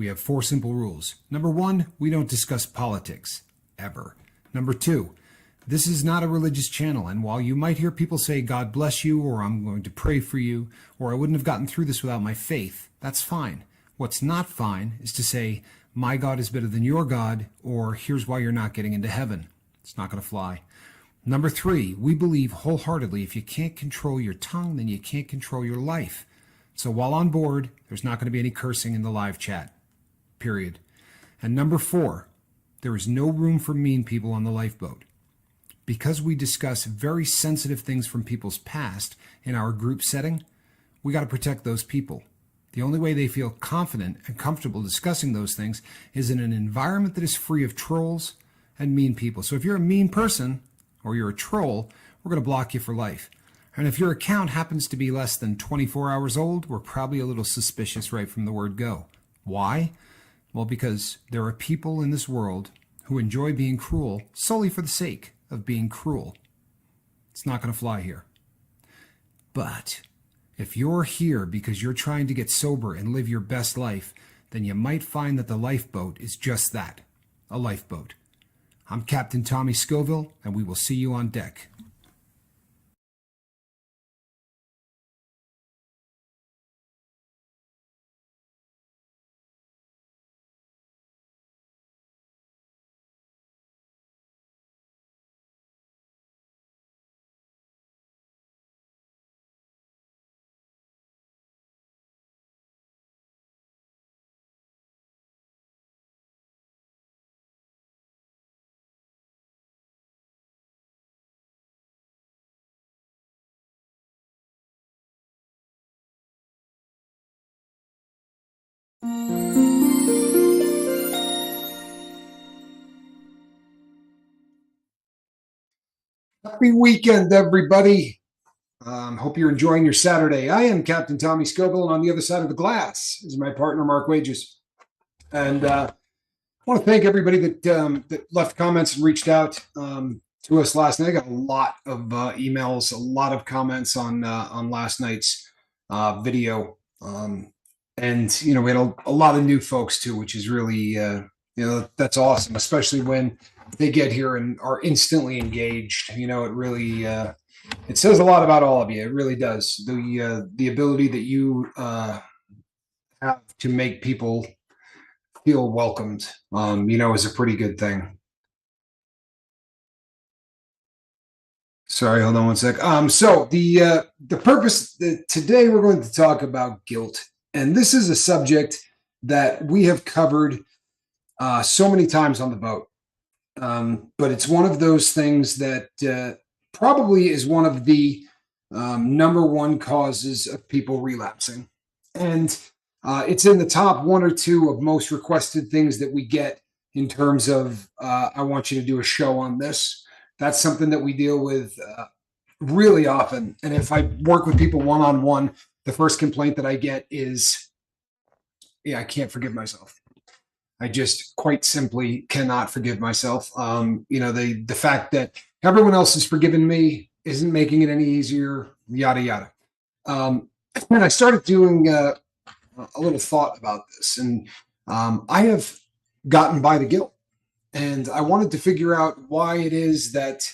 we have 4 simple rules. Number 1, we don't discuss politics, ever. Number 2, this is not a religious channel, and while you might hear people say, God bless you, or I'm going to pray for you, or I wouldn't have gotten through this without my faith, that's fine. What's not fine is to say, my God is better than your God, or here's why you're not getting into heaven. It's not going to fly. Number 3, we believe wholeheartedly if you can't control your tongue, then you can't control your life. So while on board, there's not going to be any cursing in the live chat, period. And number 4, there is no room for mean people on the lifeboat. Because we discuss very sensitive things from people's past in our group setting, we got to protect those people. The only way they feel confident and comfortable discussing those things is in an environment that is free of trolls and mean people. So if you're a mean person or you're a troll, we're going to block you for life. And if your account happens to be less than 24 hours old, we're probably a little suspicious right from the word go. Why? Well, because there are people in this world who enjoy being cruel solely for the sake of being cruel. It's not going to fly here. But if you're here because you're trying to get sober and live your best life, then you might find that the lifeboat is just that, a lifeboat. I'm Captain Tommy Scoville, and we will see you on deck. Happy weekend, everybody. Hope you're enjoying your Saturday. I am Captain Tommy Scoville, and on the other side of the glass is my partner, Mark Wages. And I want to thank everybody that left comments and reached out to us last night. I got a lot of emails, a lot of comments on last night's video. And, we had a lot of new folks, too, which is really, that's awesome, especially when they get here and are instantly engaged. It really it says a lot about all of you. It really does. The ability that you have to make people feel welcomed, is a pretty good thing. Sorry, hold on one sec. So the purpose today we're going to talk about guilt, and this is a subject that we have covered so many times on the boat. But it's one of those things that probably is one of the number one causes of people relapsing. And it's in the top 1 or 2 of most requested things that we get in terms of, I want you to do a show on this. That's something that we deal with really often. And if I work with people one-on-one, the first complaint that I get is, I can't forgive myself. I just quite simply cannot forgive myself. The fact that everyone else has forgiven me isn't making it any easier, yada, yada. And I started doing a little thought about this, and I have gotten by the guilt, and I wanted to figure out why it is that,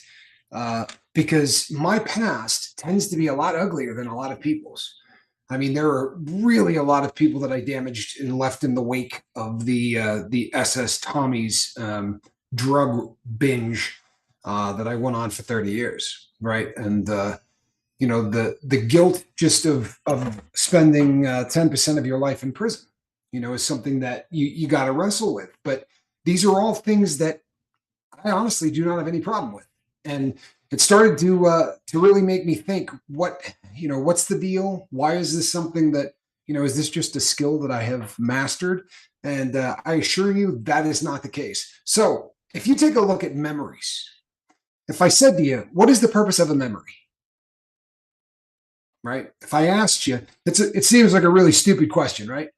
because my past tends to be a lot uglier than a lot of people's. I mean, there are really a lot of people that I damaged and left in the wake of the SS Tommy's drug binge that I went on for 30 years, right? And the guilt just of spending 10% of your life in prison, is something that you got to wrestle with. But these are all things that I honestly do not have any problem with, and it started to really make me think, what's the deal? Why is this something that, is this just a skill that I have mastered? And I assure you that is not the case. So if you take a look at memories, if I said to you, what is the purpose of a memory? Right? If I asked you, it seems like a really stupid question, right?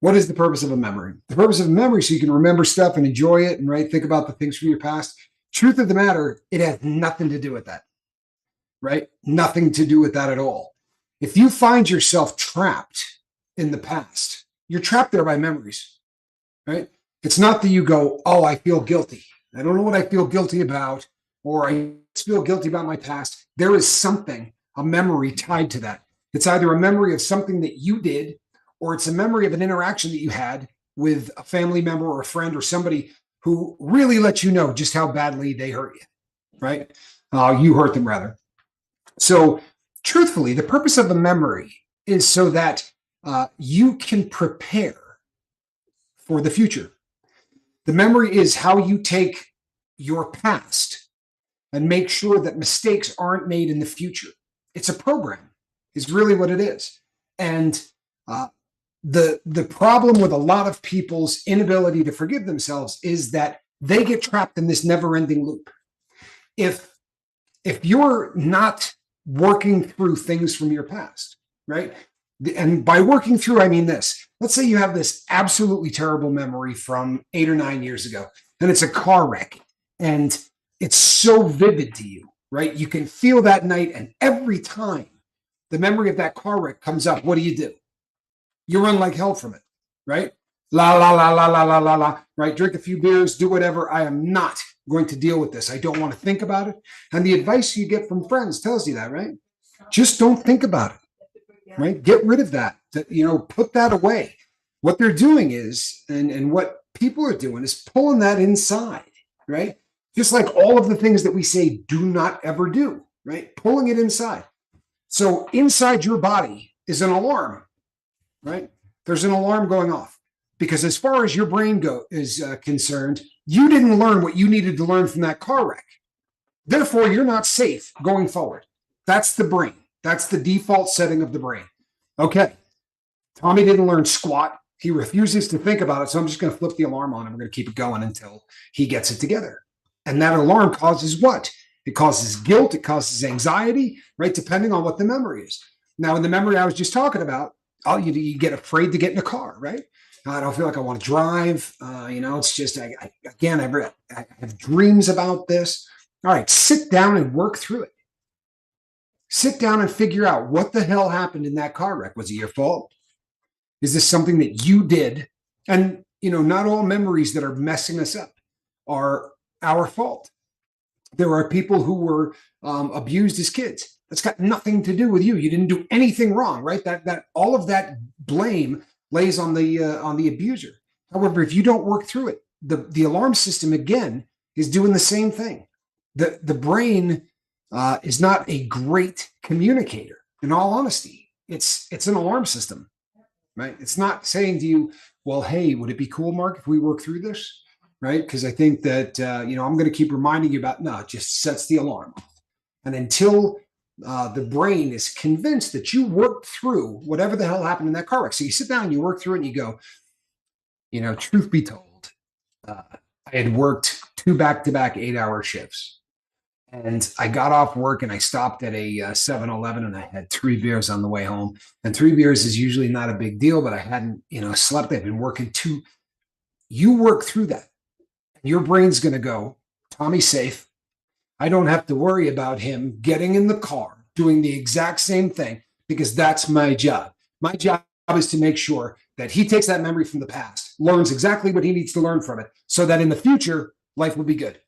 What is the purpose of a memory? The purpose of a memory is so you can remember stuff and enjoy it and think about the things from your past. Truth of the matter, it has nothing to do with that, right? Nothing to do with that at all. If you find yourself trapped in the past, you're trapped there by memories. right? It's not that you go, oh, I feel guilty. I don't know what I feel guilty about, or I just feel guilty about my past. There is something, a memory tied to that. It's either a memory of something that you did, or it's a memory of an interaction that you had with a family member or a friend or somebody who really let you know just how badly they hurt you, right? You hurt them rather. So, truthfully, the purpose of a memory is so that you can prepare for the future. The memory is how you take your past and make sure that mistakes aren't made in the future. It's a program, is really what it is. And uh, the problem with a lot of people's inability to forgive themselves is that they get trapped in this never-ending loop. If you're not working through things from your past, right? And by working through, I mean this. Let's say you have this absolutely terrible memory from 8 or 9 years ago, and it's a car wreck, and it's so vivid to you, right? You can feel that night, and every time the memory of that car wreck comes up, what do? You run like hell from it, right? La, la, la, la, la, la, la, la, right? Drink a few beers, do whatever. I am not going to deal with this. I don't want to think about it. And the advice you get from friends tells you that, right? Just don't think about it, right? Get rid of that. Put that away. What they're doing is, and what people are doing is pulling that inside, right? Just like all of the things that we say do not ever do, right? Pulling it inside. So inside your body is an alarm, right? There's an alarm going off because as far as your brain is concerned, you didn't learn what you needed to learn from that car wreck. Therefore, you're not safe going forward. That's the brain. That's the default setting of the brain. Okay, Tommy didn't learn squat. He refuses to think about it. So I'm just going to flip the alarm on and we're going to keep it going until he gets it together. And that alarm causes what? It causes guilt. It causes anxiety, right? Depending on what the memory is. Now, in the memory I was just talking about, you get afraid to get in a car, right? I don't feel like I want to drive. It's just, I have dreams about this. All right, sit down and work through it. Sit down and figure out what the hell happened in that car wreck. Was it your fault? Is this something that you did? And, not all memories that are messing us up are our fault. There are people who were abused as kids. That's got nothing to do with you. You didn't do anything wrong, right? That all of that blame lays on the abuser. However, if you don't work through it, the alarm system again is doing the same thing. The brain is not a great communicator. In all honesty, it's an alarm system, right? It's not saying to you, well, hey, would it be cool, Mark, if we work through this? Right? Because I think that, I'm going to keep reminding you about, no, it just sets the alarm. And until the brain is convinced that you worked through whatever the hell happened in that car wreck. So you sit down and you work through it and you go, truth be told, I had worked 2 back-to-back 8-hour shifts. And I got off work and I stopped at a 7-Eleven and I had 3 beers on the way home. And 3 beers is usually not a big deal, but I hadn't, slept. I'd been working too. You work through that. Your brain's going to go, Tommy's safe. I don't have to worry about him getting in the car, doing the exact same thing, because that's my job. My job is to make sure that he takes that memory from the past, learns exactly what he needs to learn from it, so that in the future, life will be good.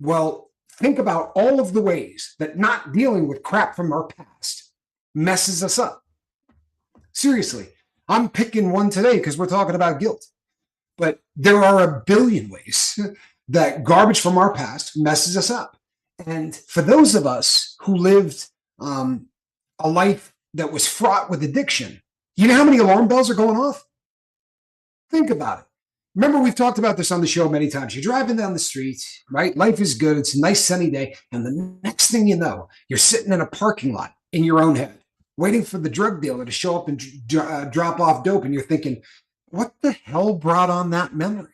Well, think about all of the ways that not dealing with crap from our past messes us up. Seriously, I'm picking one today because we're talking about guilt. But there are a billion ways that garbage from our past messes us up. And for those of us who lived a life that was fraught with addiction, you know how many alarm bells are going off? Think about it. Remember, we've talked about this on the show many times. You're driving down the street, right? Life is good. It's a nice sunny day. And the next thing you know, you're sitting in a parking lot in your own head, waiting for the drug dealer to show up and drop off dope. And you're thinking, what the hell brought on that memory,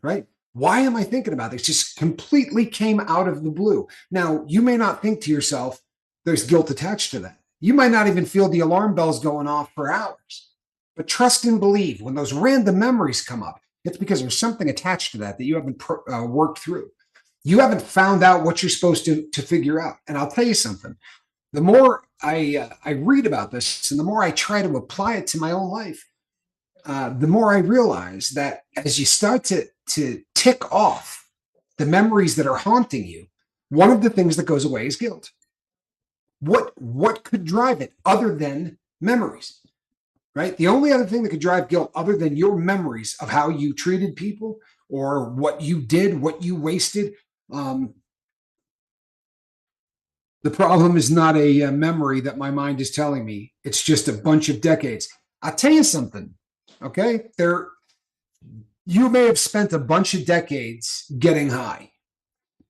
right? Why am I thinking about this? It just completely came out of the blue. Now, you may not think to yourself, there's guilt attached to that. You might not even feel the alarm bells going off for hours. But trust and believe, when those random memories come up, it's because there's something attached to that you haven't worked through. You haven't found out what you're supposed to figure out. And I'll tell you something. The more I read about this and the more I try to apply it to my own life, the more I realize that as you start to tick off the memories that are haunting you, one of the things that goes away is guilt. What could drive it other than memories? Right? The only other thing that could drive guilt other than your memories of how you treated people or what you did, what you wasted. Um, the problem is not a memory that my mind is telling me. It's just a bunch of decades. I'll tell you something. Okay. You may have spent a bunch of decades getting high,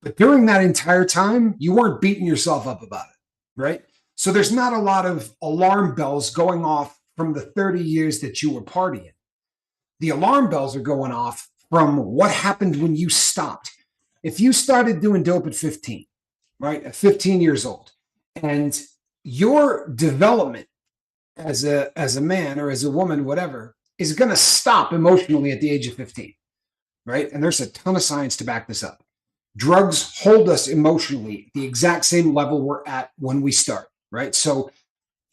but during that entire time, you weren't beating yourself up about it. Right. So there's not a lot of alarm bells going off from the 30 years that you were partying. The alarm bells are going off from what happened when you stopped. If you started doing dope at 15, right, at 15 years old, and your development as a man or as a woman, whatever, is going to stop emotionally at the age of 15, right? And there's a ton of science to back this up. Drugs hold us emotionally the exact same level we're at when we start, right? So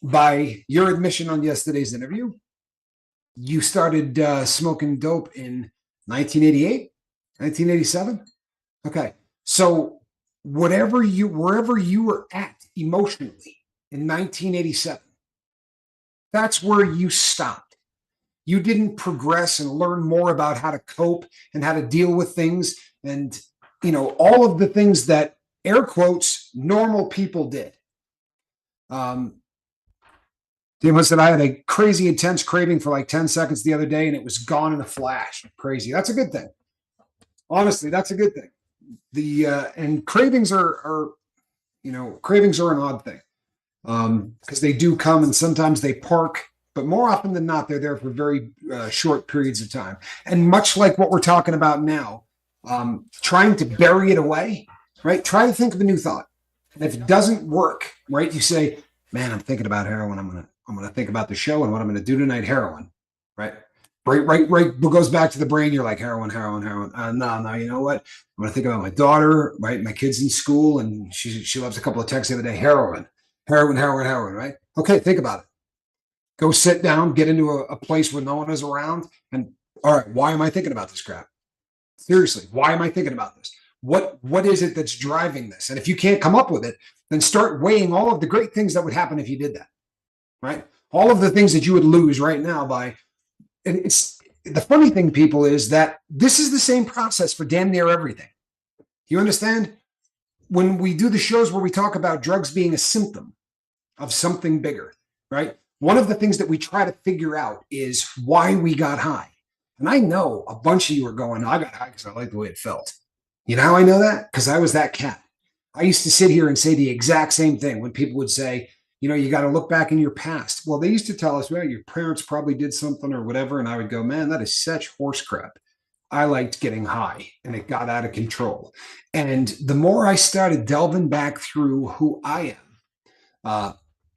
by your admission on yesterday's interview, you started smoking dope in 1988, 1987. Okay. So wherever you were at emotionally in 1987, that's where you stopped. You didn't progress and learn more about how to cope and how to deal with things and, all of the things that air quotes normal people did. Damon said, I had a crazy intense craving for like 10 seconds the other day and it was gone in a flash. Crazy. That's a good thing. Honestly, that's a good thing. And cravings are cravings are an odd thing because they do come and sometimes they park, but more often than not, they're there for very short periods of time. And much like what we're talking about now, trying to bury it away, right? Try to think of a new thought. And if it doesn't work, right, you say, man, I'm thinking about heroin. I'm going to think about the show and what I'm going to do tonight, heroin, right? Right. What goes back to the brain? You're like heroin. No. You know what? I'm going to think about my daughter, right? My kid's in school, and she loves a couple of texts the other day. Heroin. Right? Okay, think about it. Go sit down, get into a place where no one is around, and all right, why am I thinking about this crap? Seriously, why am I thinking about this? What is it that's driving this? And if you can't come up with it, then start weighing all of the great things that would happen if you did that. Right? All of the things that you would lose right now by. And it's the funny thing, people, is that this is the same process for damn near everything. You understand? When we do the shows where we talk about drugs being a symptom of something bigger, right? One of the things that we try to figure out is why we got high. And I know a bunch of you are going, I got high because I like the way it felt. You know how I know that? Because I was that cat. I used to sit here and say the exact same thing when people would say, you got to look back in your past. Well, they used to tell us, well, your parents probably did something or whatever. And I would go, man, that is such horse crap. I liked getting high and it got out of control. And the more I started delving back through who I am,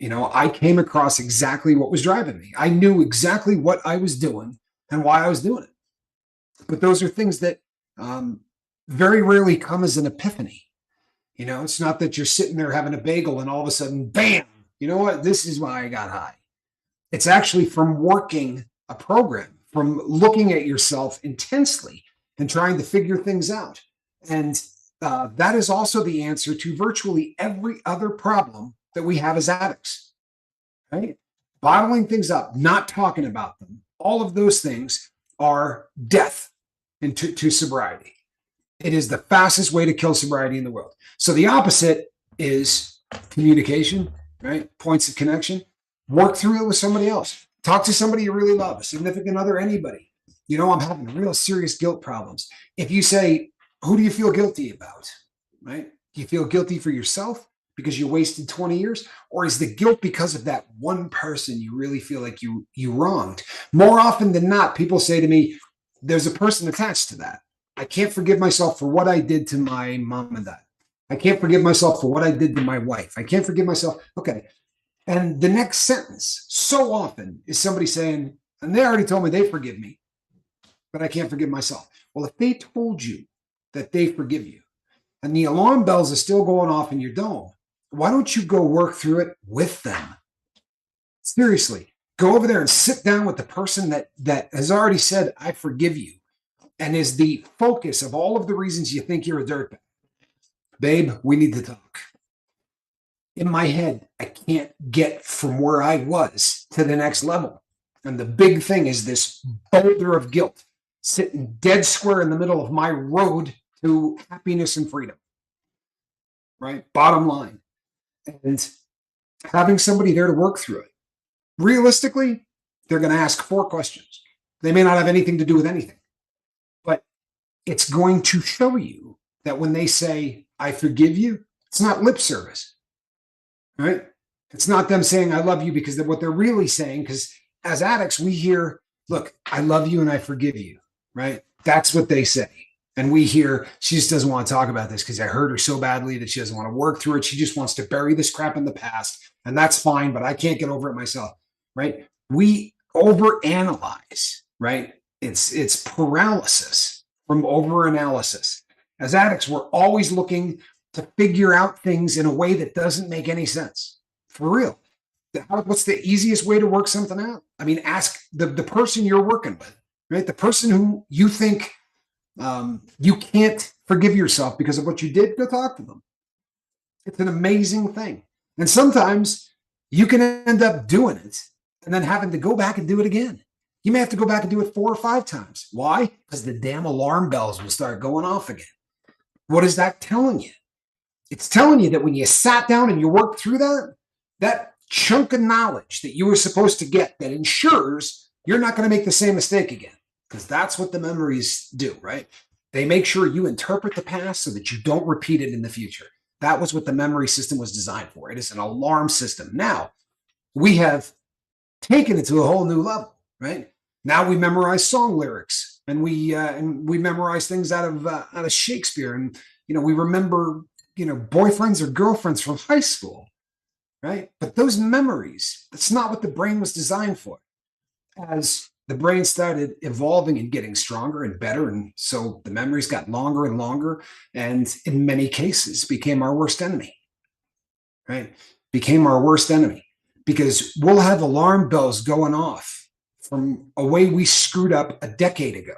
I came across exactly what was driving me. I knew exactly what I was doing and why I was doing it. But those are things that very rarely come as an epiphany. It's not that you're sitting there having a bagel and all of a sudden, bam, you know what? This is why I got high. It's actually from working a program, from looking at yourself intensely and trying to figure things out. And that is also the answer to virtually every other problem that we have as addicts, right? Bottling things up, not talking about them, all of those things are death to sobriety. It is the fastest way to kill sobriety in the world. So the opposite is communication, right? Points of connection. Work through it with somebody else. Talk to somebody you really love, a significant other, anybody. I'm having real serious guilt problems. If you say, who do you feel guilty about, right? Do you feel guilty for yourself because you wasted 20 years? Or is the guilt because of that one person you really feel like you wronged? More often than not, people say to me, there's a person attached to that. I can't forgive myself for what I did to my mom and dad. I can't forgive myself for what I did to my wife. I can't forgive myself. Okay. And the next sentence so often is somebody saying, and they already told me they forgive me, but I can't forgive myself. Well, if they told you that they forgive you and the alarm bells are still going off in your dome, why don't you go work through it with them? Seriously, Go over there and sit down with the person that has already said, I forgive you, and is the focus of all of the reasons you think you're a dirtbag. Babe, we need to talk. In my head, I can't get from where I was to the next level. And the big thing is this boulder of guilt sitting dead square in the middle of my road to happiness and freedom. Right? Bottom line. And having somebody there to work through it. Realistically, they're going to ask 4 questions. They may not have anything to do with anything, but it's going to show you that when they say, I forgive you, it's not lip service. Right? It's not them saying, I love you, because what they're really saying, because as addicts, we hear, look, I love you and I forgive you. Right? That's what they say. And we hear, she just doesn't want to talk about this because I hurt her so badly that she doesn't want to work through it. She just wants to bury this crap in the past. And that's fine, but I can't get over it myself. Right? We overanalyze, right? It's paralysis from overanalysis. As addicts, we're always looking to figure out things in a way that doesn't make any sense. For real. What's the easiest way to work something out? I mean, ask the person you're working with, right? The person who you think you can't forgive yourself because of what you did, go talk to them. It's an amazing thing. And sometimes you can end up doing it and then having to go back and do it again. You may have to go back and do it 4 or 5 times. Why? Because the damn alarm bells will start going off again. What is that telling you? It's telling you that when you sat down and you worked through that chunk of knowledge that you were supposed to get that ensures you're not going to make the same mistake again. Because that's what the memories do, right? They make sure you interpret the past so that you don't repeat it in the future. That was what the memory system was designed for. It is an alarm system. Now, we have taken it to a whole new level, right? Now we memorize song lyrics, and we memorize things out of Shakespeare, and we remember boyfriends or girlfriends from high school, right? But those memories, that's not what the brain was designed for. As the brain started evolving and getting stronger and better, and so the memories got longer and longer, and in many cases became our worst enemy, right? Became our worst enemy, because we'll have alarm bells going off from a way we screwed up a decade ago.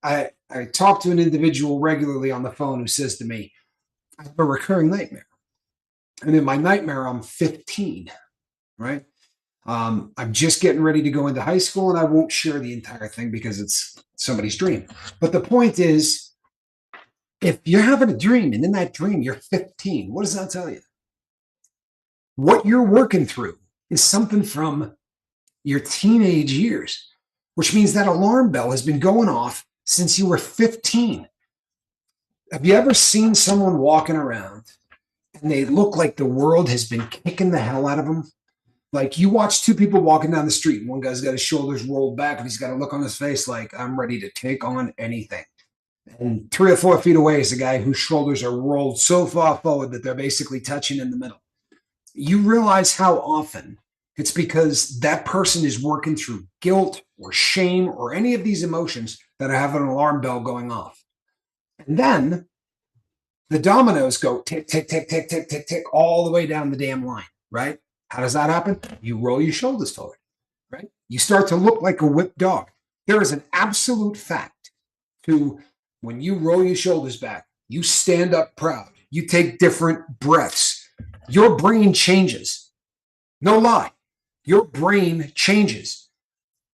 I talk to an individual regularly on the phone who says to me, I have a recurring nightmare. And in my nightmare, I'm 15, right? I'm just getting ready to go into high school, and I won't share the entire thing because it's somebody's dream. But the point is, if you're having a dream and in that dream you're 15, what does that tell you? What you're working through is something from your teenage years, which means that alarm bell has been going off since you were 15. Have you ever seen someone walking around and they look like the world has been kicking the hell out of them? Like, you watch 2 people walking down the street, and one guy's got his shoulders rolled back and he's got a look on his face like, I'm ready to take on anything. And 3 or 4 feet away is a guy whose shoulders are rolled so far forward that they're basically touching in the middle. You realize how often it's because that person is working through guilt or shame or any of these emotions that have an alarm bell going off. And then the dominoes go tick, tick, tick, tick, tick, tick, tick, all the way down the damn line, right? How does that happen? You roll your shoulders forward, right? You start to look like a whipped dog. There is an absolute fact to when you roll your shoulders back, you stand up proud, you take different breaths, your brain changes. No lie, your brain changes.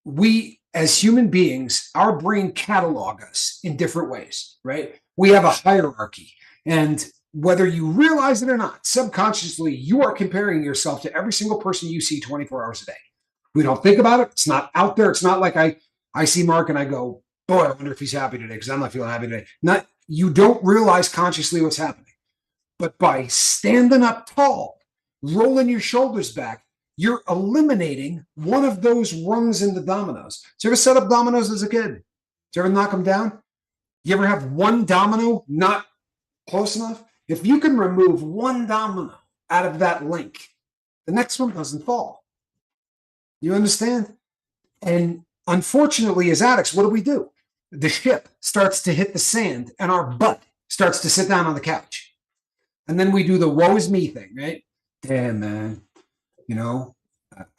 We, as human beings, our brain catalog us in different ways, right? We have a hierarchy, and whether you realize it or not, subconsciously, you are comparing yourself to every single person you see 24 hours a day. We don't think about it. It's not out there. It's not like I see Mark and I go, boy, I wonder if he's happy today because I'm not feeling happy today. You don't realize consciously what's happening. But by standing up tall, rolling your shoulders back, you're eliminating one of those rungs in the dominoes. Did you ever set up dominoes as a kid? Did you ever knock them down? You ever have one domino not close enough? If you can remove one domino out of that link, the next one doesn't fall. You understand? And unfortunately, as addicts, what do? The ship starts to hit the sand and our butt starts to sit down on the couch. And then we do the woe is me thing, right? Damn, man.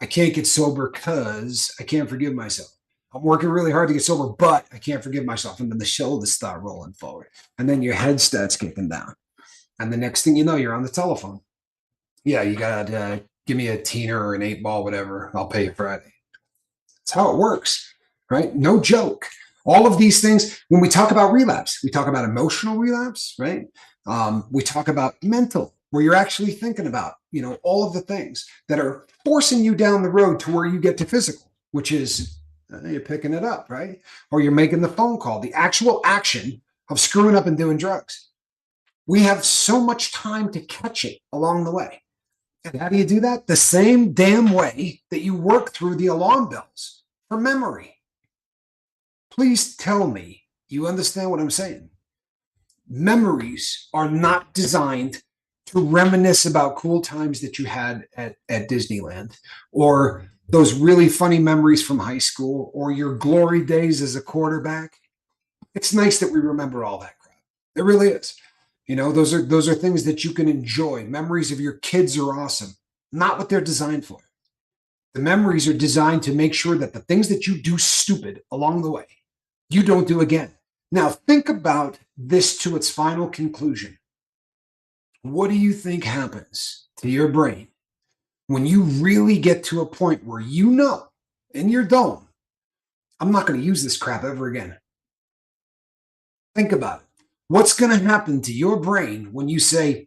I can't get sober because I can't forgive myself. I'm working really hard to get sober, but I can't forgive myself. And then the shoulders start rolling forward. And then your head starts kicking down. And the next thing you know, you're on the telephone. Yeah, you got to give me a teener or an 8 ball, whatever. I'll pay you Friday. That's how it works, right? No joke. All of these things, when we talk about relapse, we talk about emotional relapse, right? We talk about mental, where you're actually thinking about, all of the things that are forcing you down the road to where you get to physical, which is you're picking it up, right? Or you're making the phone call, the actual action of screwing up and doing drugs. We have so much time to catch it along the way. And how do you do that? The same damn way that you work through the alarm bells for memory. Please tell me you understand what I'm saying. Memories are not designed to reminisce about cool times that you had at Disneyland, or those really funny memories from high school, or your glory days as a quarterback. It's nice that we remember all that crap. It really is. Those are things that you can enjoy. Memories of your kids are awesome. Not what they're designed for. The memories are designed to make sure that the things that you do stupid along the way, you don't do again. Now, think about this to its final conclusion. What do you think happens to your brain when you really get to a point where you know in your dome, I'm not going to use this crap ever again? Think about it. What's going to happen to your brain when you say,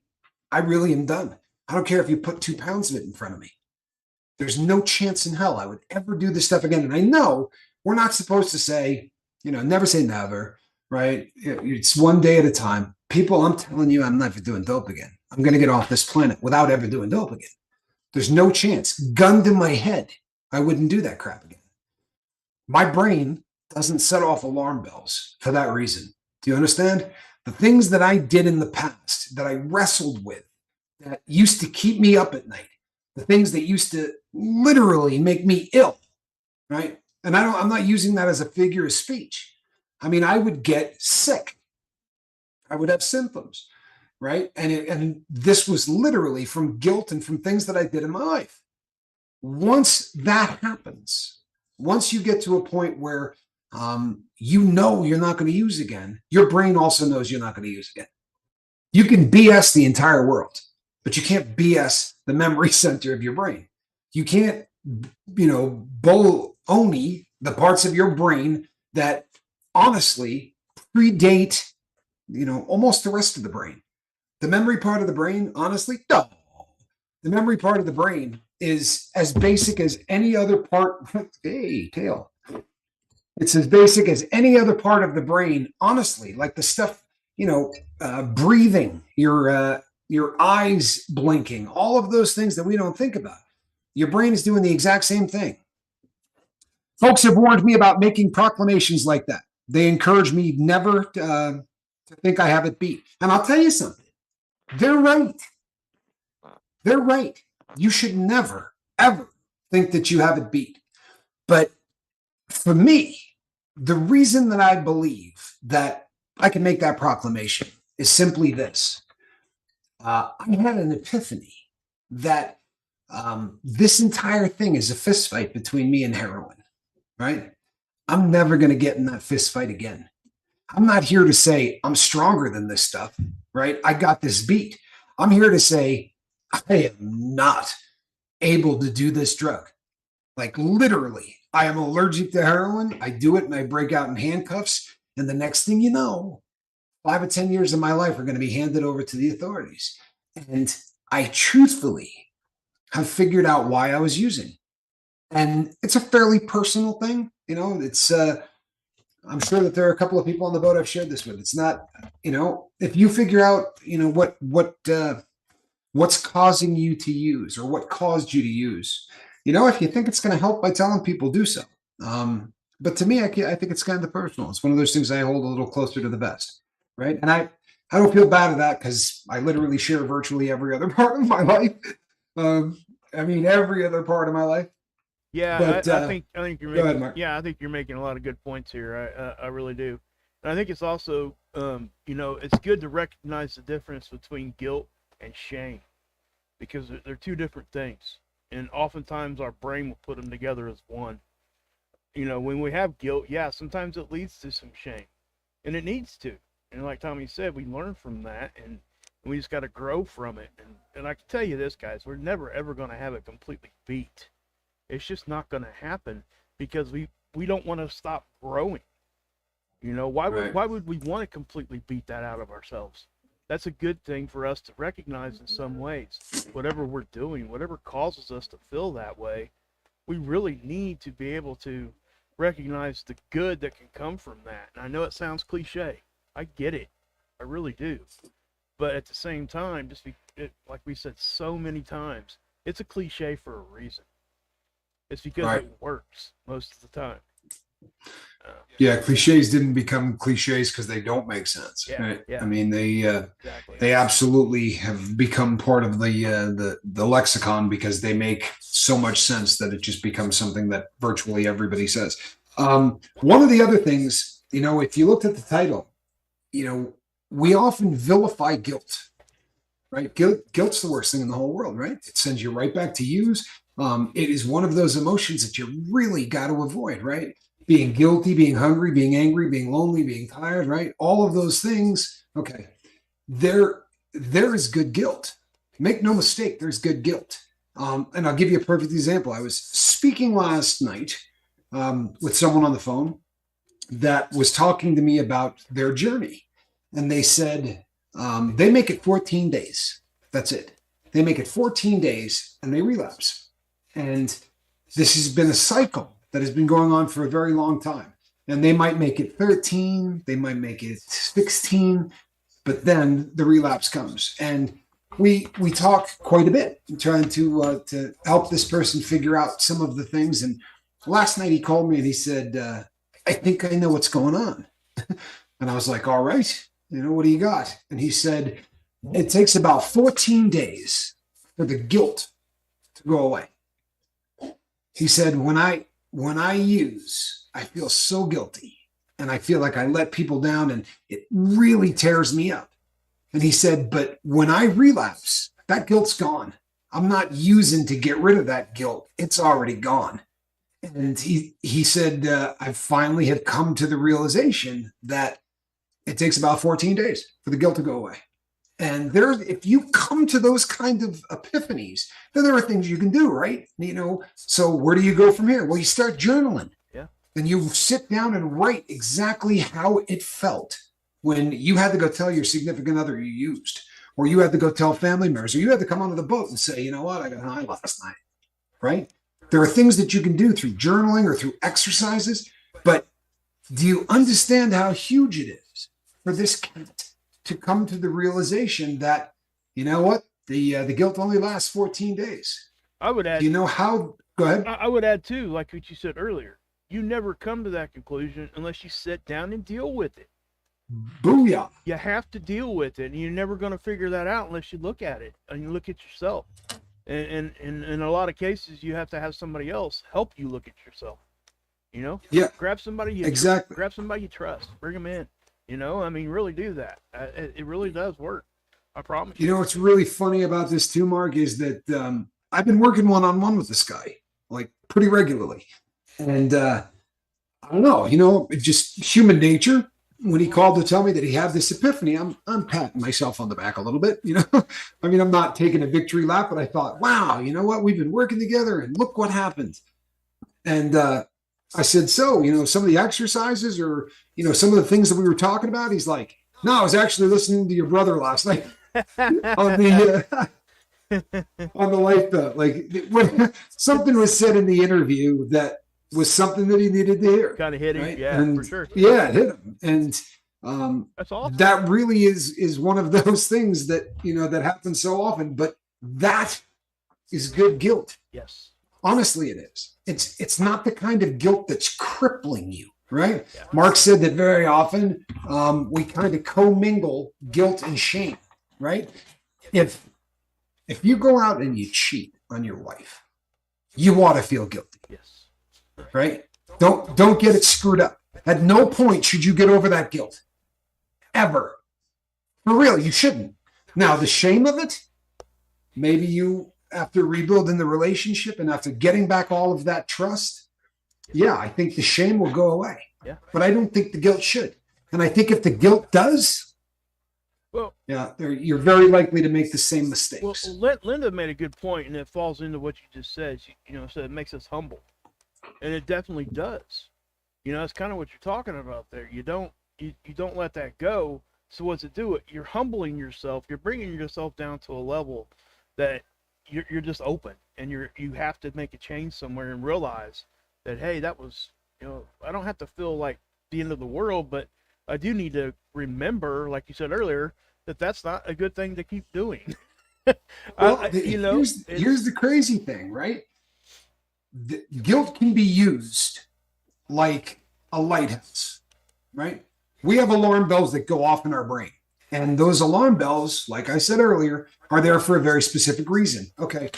I really am done? I don't care if you put 2 pounds of it in front of me. There's no chance in hell I would ever do this stuff again. And I know we're not supposed to say, never say never, right? It's one day at a time. People, I'm telling you, I'm never doing dope again. I'm going to get off this planet without ever doing dope again. There's no chance. Gun to my head, I wouldn't do that crap again. My brain doesn't set off alarm bells for that reason. Do you understand? The things that I did in the past, that I wrestled with, that used to keep me up at night, the things that used to literally make me ill, right? And I'm not using that as a figure of speech. I mean, I would get sick. I would have symptoms, right? And this was literally from guilt and from things that I did in my life. Once that happens, once you get to a point where you're not going to use again, your brain also knows you're not going to use again. You can BS the entire world, but you can't BS the memory center of your brain. You can't, only the parts of your brain that honestly predate, almost the rest of the brain. The memory part of the brain, honestly, no. The memory part of the brain is as basic as any other part. Hey, tail. It's as basic as any other part of the brain, honestly, like the stuff, breathing, your eyes blinking, all of those things that we don't think about. Your brain is doing the exact same thing. Folks have warned me about making proclamations like that. They encourage me never to think I have it beat. And I'll tell you something. They're right. They're right. You should never, ever think that you have it beat. But for me, the reason that I believe that I can make that proclamation is simply this. I had an epiphany that this entire thing is a fist fight between me and heroin, right? I'm never going to get in that fist fight again. I'm not here to say I'm stronger than this stuff, right? I got this beat. I'm here to say I am not able to do this drug. Like literally, I am allergic to heroin. I do it and I break out in handcuffs. And the next thing you know, 5 or 10 years of my life are going to be handed over to the authorities. And I truthfully have figured out why I was using. And it's a fairly personal thing. It's, I'm sure that there are a couple of people on the boat I've shared this with. It's not, if you figure out, what's causing you to use or what caused you to use, if you think it's going to help by telling people, do so. But to me, I think it's kind of personal. It's one of those things I hold a little closer to the vest, right? And I don't feel bad at that because I literally share virtually every other part of my life. Every other part of my life. Yeah, But I think you're go ahead, making Mark. yeah I think you're making a lot of good points here. I really do, and I think it's also it's good to recognize the difference between guilt and shame because they're two different things. And oftentimes our brain will put them together as one. When we have guilt, yeah, sometimes it leads to some shame, and it needs to. And like Tommy said, we learn from that, and we just got to grow from it. And I can tell you this, guys, we're never ever going to have it completely beat. It's just not going to happen because we don't want to stop growing. Why would we want to completely beat that out of ourselves? That's a good thing for us to recognize in some ways. Whatever we're doing, whatever causes us to feel that way, we really need to be able to recognize the good that can come from that. And I know it sounds cliche. I get it. I really do. But at the same time, like we said so many times, it's a cliche for a reason. It's because it works most of the time. Yeah, cliches didn't become cliches because they don't make sense. Yeah, right? yeah. I mean, Exactly. they absolutely have become part of the lexicon because they make so much sense that it just becomes something that virtually everybody says. One of the other things, if you looked at the title, we often vilify guilt, right? Guilt's the worst thing in the whole world, right? It sends you right back to use. It is one of those emotions that you really got to avoid, right? Being guilty, being hungry, being angry, being lonely, being tired, right? All of those things. Okay. There is good guilt. Make no mistake, there's good guilt. And I'll give you a perfect example. I was speaking last night with someone on the phone that was talking to me about their journey. And they said they make it 14 days. That's it. They make it 14 days and they relapse. And this has been a cycle that has been going on for a very long time. And they might make it 13, they might make it 16, but then the relapse comes. And we talk quite a bit, trying to help this person figure out some of the things. And last night he called me and he said, I think I know what's going on. And I was like, all right, what do you got? And he said, it takes about 14 days for the guilt to go away. He said, when I use, I feel so guilty and I feel like I let people down and it really tears me up. And he said, but when I relapse, that guilt's gone. I'm not using to get rid of that guilt. It's already gone. And he said, I finally have come to the realization that it takes about 14 days for the guilt to go away. And if you come to those kind of epiphanies, then there are things you can do, right? So where do you go from here? Well, you start journaling. Yeah. And you sit down and write exactly how it felt when you had to go tell your significant other you used, or you had to go tell family members, or you had to come onto the boat and say, you know what, I got high last night, right? There are things that you can do through journaling or through exercises, but do you understand how huge it is for this cat to come to the realization that, you know what, the guilt only lasts 14 days? I would add. Do you know how? Go ahead. I would add too, like what you said earlier. You never come to that conclusion unless you sit down and deal with it. Booyah! You have to deal with it, and you're never going to figure that out unless you look at it and you look at yourself. And in a lot of cases, you have to have somebody else help you look at yourself. Yeah. Grab somebody. Exactly. Grab somebody you trust. Bring them in. Really do that. It really does work. I promise you. What's really funny about this too, Mark, is that I've been working one-on-one with this guy, like pretty regularly. And I don't know, just human nature. When he called to tell me that he had this epiphany, I'm patting myself on the back a little bit, I mean, I'm not taking a victory lap, but I thought, wow, you know what? We've been working together and look what happened. And I said, so, some of the exercises or, some of the things that we were talking about, he's like, no, I was actually listening to your brother last night on the lifeboat. Like something was said in the interview that was something that he needed to hear. Kind of hit him, right? Yeah, and, for sure. Yeah, it hit him. And that's awesome. That really is one of those things that, that happens so often, but that is good guilt. Yes. Honestly, it is. It's not the kind of guilt that's crippling you, right? Yeah. Mark said that very often we kind of commingle guilt and shame, right? If you go out and you cheat on your wife, you ought to feel guilty. Yes. Right? Don't get it screwed up. At no point should you get over that guilt. Ever. For real, you shouldn't. Now, the shame of it, maybe you after rebuilding the relationship and after getting back all of that trust, yeah, I think the shame will go away. Yeah. But I don't think the guilt should. And I think if the guilt does, Well, yeah, you're very likely to make the same mistakes. Well, Linda made a good point, and it falls into what you just said. She, so it makes us humble, and it definitely does. It's kind of what you're talking about there. You don't let that go. So what's it do? You're humbling yourself. You're bringing yourself down to a level that you're just open, and you have to make a change somewhere and realize that, hey, that was, I don't have to feel like the end of the world, but I do need to remember, like you said earlier, that that's not a good thing to keep doing. Well, here's the crazy thing, right? The guilt can be used like a lighthouse, right? We have alarm bells that go off in our brain. And those alarm bells, like I said earlier, are there for a very specific reason. Okay.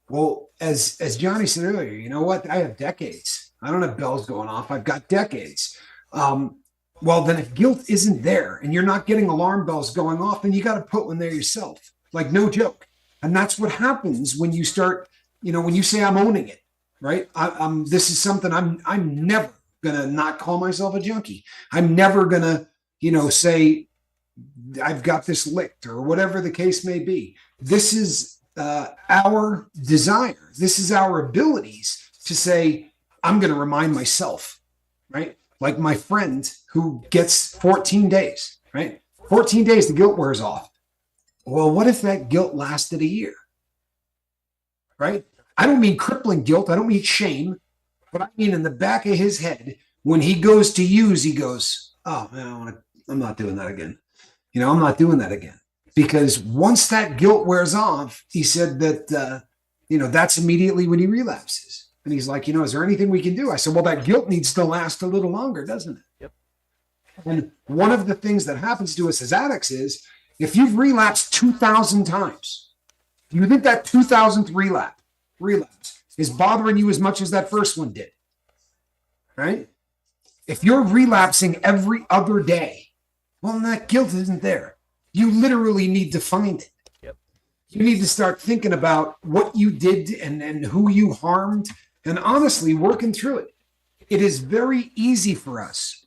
Well, as Johnny said earlier, you know what? I have decades. I don't have bells going off. I've got decades. Well, then if guilt isn't there and you're not getting alarm bells going off, then you got to put one there yourself. Like, no joke. And that's what happens when you start, when you say I'm owning it, right? This is something I'm never gonna not call myself a junkie. I'm never gonna, say I've got this licked or whatever the case may be. This is our desire. This is our abilities to say, I'm going to remind myself, right? Like my friend who gets 14 days, right? 14 days, the guilt wears off. Well, what if that guilt lasted a year, right? I don't mean crippling guilt. I don't mean shame, but I mean in the back of his head, when he goes to use, he goes, oh man, I'm not doing that again. I'm not doing that again. Because once that guilt wears off, he said that, that's immediately when he relapses. And he's like, is there anything we can do? I said, well, that guilt needs to last a little longer, doesn't it? Yep. And one of the things that happens to us as addicts is if you've relapsed 2,000 times, do you think that 2,000th relapse is bothering you as much as that first one did? Right? If you're relapsing every other day, well, that guilt isn't there. You literally need to find it. Yep. You need to start thinking about what you did and who you harmed, and honestly working through it. It is very easy for us,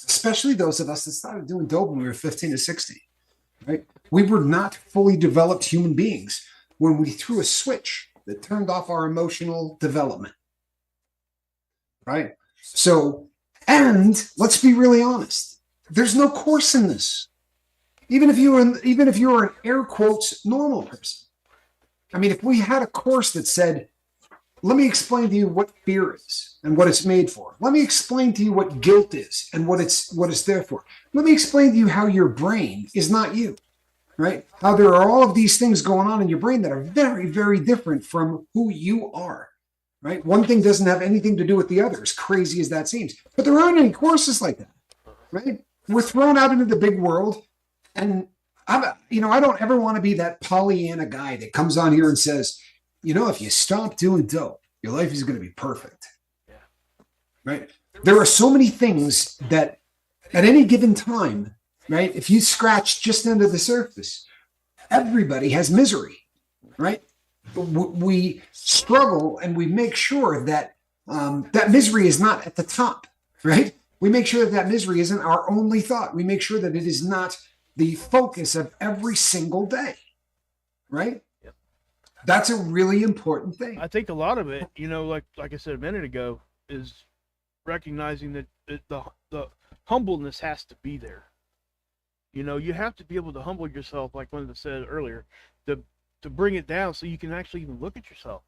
especially those of us that started doing dope when we were 15 to 16, right? We were not fully developed human beings when we threw a switch that turned off our emotional development, right? So, and let's be really honest, there's no course in this. Even if you were an air quotes normal person. I mean, if we had a course that said, let me explain to you what fear is and what it's made for. Let me explain to you what guilt is and what it's there for. Let me explain to you how your brain is not you, right? How there are all of these things going on in your brain that are very, very different from who you are, right? One thing doesn't have anything to do with the other, as crazy as that seems. But there aren't any courses like that, right? We're thrown out into the big world. And I don't ever want to be that Pollyanna guy that comes on here and says, if you stop doing dope, your life is going to be perfect. Yeah. Right? There are so many things that at any given time, right? If you scratch just under the surface, everybody has misery, right? We struggle and we make sure that that misery is not at the top, right? We make sure that misery isn't our only thought. We make sure that it is not the focus of every single day, right? Yep. That's a really important thing. I think a lot of it, like I said a minute ago, is recognizing that the humbleness has to be there. You have to be able to humble yourself, like Linda said earlier, to bring it down so you can actually even look at yourself.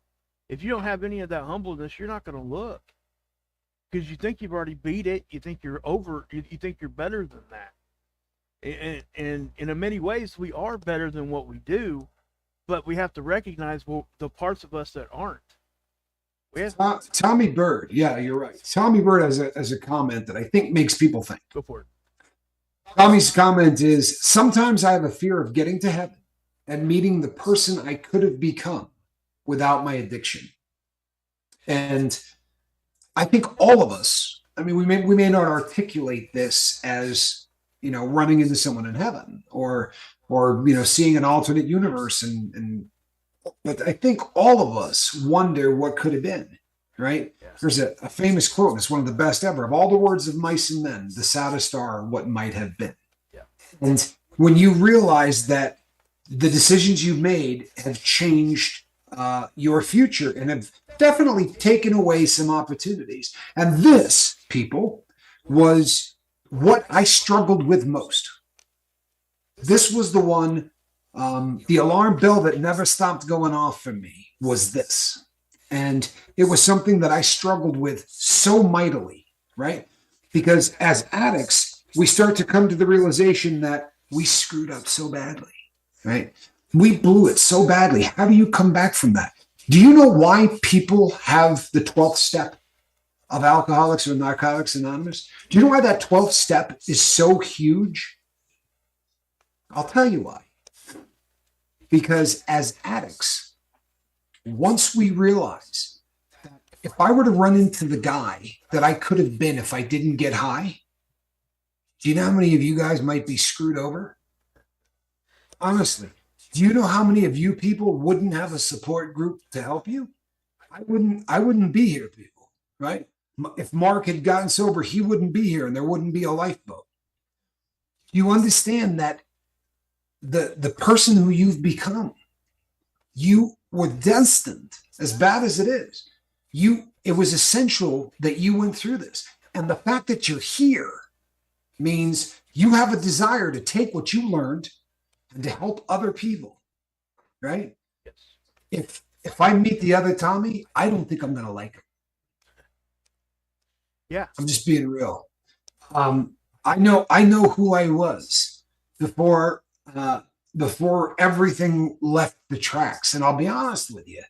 If you don't have any of that humbleness, you're not going to look because you think you've already beat it. You think you're over. You think you're better than that. And in many ways, we are better than what we do, but we have to recognize the parts of us that aren't. Tommy Bird, yeah, you're right. Tommy Bird has a comment that I think makes people think. Go for it. Tommy's comment is, sometimes I have a fear of getting to heaven and meeting the person I could have become without my addiction. And I think all of us, I mean, we may not articulate this as, running into someone in heaven or seeing an alternate universe and But I think all of us wonder what could have been, right? Yeah. There's a famous quote, and it's one of the best ever. Of all the words of mice and men, the saddest are what might have been. Yeah. And when you realize that the decisions you've made have changed your future and have definitely taken away some opportunities. And this, people, was what I struggled with most. This was the one, the alarm bell that never stopped going off for me was this. And it was something that I struggled with so mightily, right? Because as addicts, we start to come to the realization that we screwed up so badly, right? We blew it so badly. How do you come back from that? Do you know why people have the 12th step of Alcoholics or Narcotics Anonymous? Do you know why that 12th step is so huge? I'll tell you why. Because as addicts, once we realize that if I were to run into the guy that I could have been if I didn't get high, do you know how many of you guys might be screwed over? Honestly, do you know how many of you people wouldn't have a support group to help you? I wouldn't be here, people, right? If Mark had gotten sober, he wouldn't be here and there wouldn't be a lifeboat. You understand that the person who you've become, you were destined, as bad as it is, it was essential that you went through this. And the fact that you're here means you have a desire to take what you learned and to help other people, right? Yes. If I meet the other Tommy, I don't think I'm gonna like him. Yeah. I'm just being real. I know who I was before before everything left the tracks. And I'll be honest with you,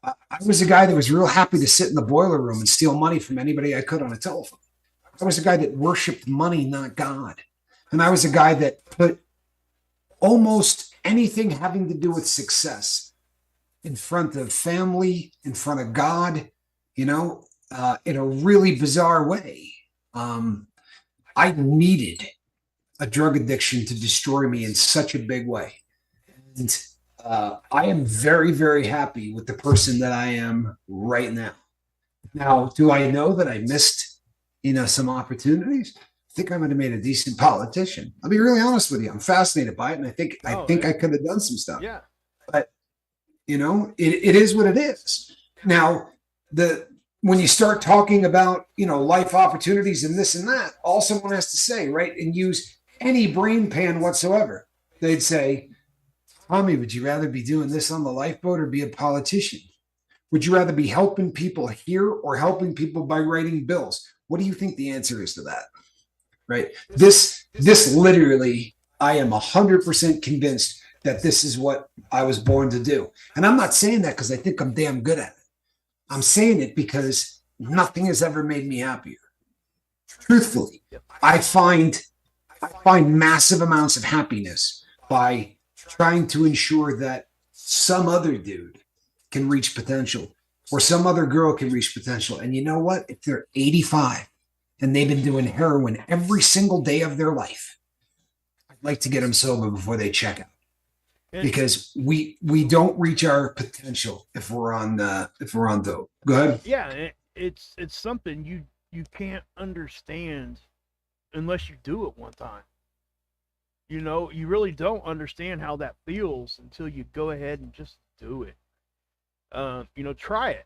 I was a guy that was real happy to sit in the boiler room and steal money from anybody I could on a telephone. I was a guy that worshipped money, not God. And I was a guy that put almost anything having to do with success in front of family, in front of God, in a really bizarre way. I needed a drug addiction to destroy me in such a big way. And I am very, very happy with the person that I am right now. Now, do I know that I missed, some opportunities? I think I might have made a decent politician. I'll be really honest with you. I'm fascinated by it, and I think I could have done some stuff. Yeah. But it is what it is. Now, when you start talking about life opportunities and this and that, all someone has to say, right, and use any brain pan whatsoever, they'd say, Tommy, would you rather be doing this on the lifeboat or be a politician? Would you rather be helping people here or helping people by writing bills? What do you think the answer is to that? Right? This literally, I am 100% convinced that this is what I was born to do. And I'm not saying that because I think I'm damn good at it. I'm saying it because nothing has ever made me happier. Truthfully, I find massive amounts of happiness by trying to ensure that some other dude can reach potential or some other girl can reach potential. And you know what? If they're 85 and they've been doing heroin every single day of their life, I'd like to get them sober before they check out. Because we don't reach our potential if we're on dope. Go ahead. Yeah, it's something you can't understand unless you do it one time. You really don't understand how that feels until you go ahead and just do it. Try it.